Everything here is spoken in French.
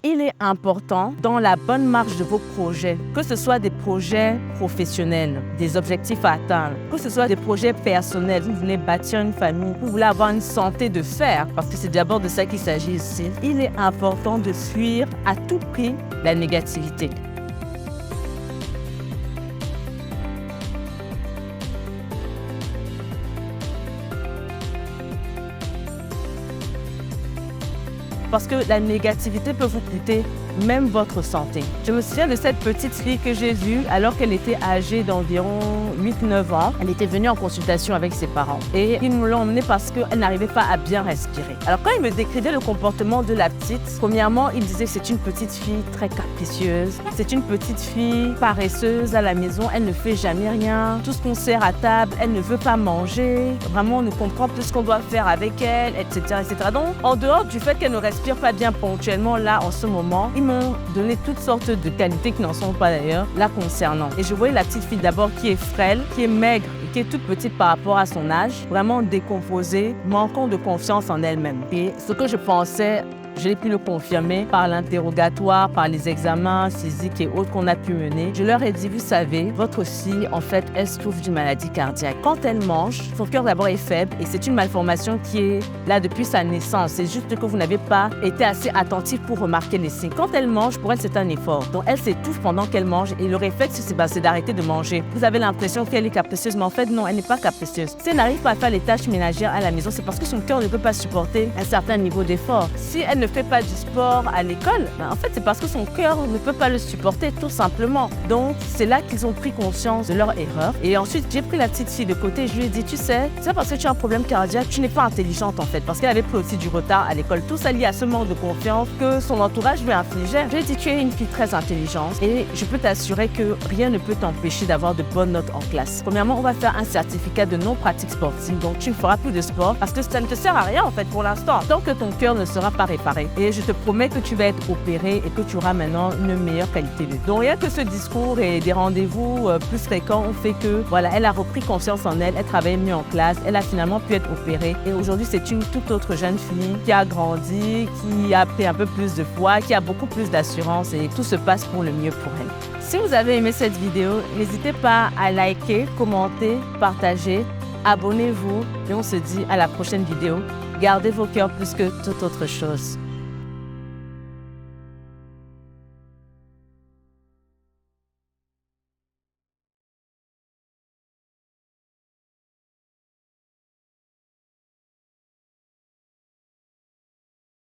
Il est important dans la bonne marche de vos projets, que ce soit des projets professionnels, des objectifs à atteindre, que ce soit des projets personnels, vous voulez bâtir une famille, vous voulez avoir une santé de fer, parce que c'est d'abord de ça qu'il s'agit ici. Il est important de fuir à tout prix la négativité. Parce que la négativité peut vous coûter même votre santé. Je me souviens de cette petite fille que j'ai vue alors qu'elle était âgée d'environ 8-9 ans. Elle était venue en consultation avec ses parents et ils me l'ont emmenée parce qu'elle n'arrivait pas à bien respirer. Alors quand ils me décrivaient le comportement de la petite, premièrement, ils disaient que c'est une petite fille très capricieuse, c'est une petite fille paresseuse à la maison, elle ne fait jamais rien, tout ce qu'on sert à table, elle ne veut pas manger, vraiment on ne comprend plus ce qu'on doit faire avec elle, etc., etc. Donc en dehors du fait qu'elle ne respire pas bien ponctuellement là en ce moment, ils m'ont donné toutes sortes de qualités qui n'en sont pas d'ailleurs là concernant. Et je voyais la petite fille d'abord qui est frêle, qui est maigre et qui est toute petite par rapport à son âge, vraiment décomposée, manquant de confiance en elle-même. Et ce que je pensais, j'ai pu le confirmer par l'interrogatoire, par les examens physiques et autres qu'on a pu mener. Je leur ai dit, vous savez, votre fille, en fait, elle souffre d'une maladie cardiaque. Quand elle mange, son cœur d'abord est faible et c'est une malformation qui est là depuis sa naissance. C'est juste que vous n'avez pas été assez attentif pour remarquer les signes. Quand elle mange, pour elle, c'est un effort. Donc, elle s'étouffe pendant qu'elle mange et le réflexe, c'est d'arrêter de manger. Vous avez l'impression qu'elle est capricieuse, mais en fait, non, elle n'est pas capricieuse. Si elle n'arrive pas à faire les tâches ménagères à la maison, c'est parce que son cœur ne peut pas supporter un certain niveau d'effort. Si elle ne fait pas du sport à l'école, en fait, c'est parce que son cœur ne peut pas le supporter, tout simplement. Donc, c'est là qu'ils ont pris conscience de leur erreur. Et ensuite, j'ai pris la petite fille de côté et je lui ai dit, tu sais, c'est parce que tu as un problème cardiaque, tu n'es pas intelligente en fait, parce qu'elle avait pris aussi du retard à l'école. Tout ça lié à ce manque de confiance que son entourage lui infligeait. Je lui ai dit, tu es une fille très intelligente et je peux t'assurer que rien ne peut t'empêcher d'avoir de bonnes notes en classe. Premièrement, on va faire un certificat de non-pratique sportive, donc tu ne feras plus de sport parce que ça ne te sert à rien en fait pour l'instant, tant que ton cœur ne sera pas réparé. Et je te promets que tu vas être opéré et que tu auras maintenant une meilleure qualité de vie. Donc rien que ce discours et des rendez-vous plus fréquents ont fait que voilà, elle a repris confiance en elle, elle travaillait mieux en classe, elle a finalement pu être opérée et aujourd'hui c'est une toute autre jeune fille qui a grandi, qui a pris un peu plus de poids, qui a beaucoup plus d'assurance et tout se passe pour le mieux pour elle. Si vous avez aimé cette vidéo, n'hésitez pas à liker, commenter, partager, abonnez-vous et on se dit à la prochaine vidéo. Gardez vos cœurs plus que toute autre chose.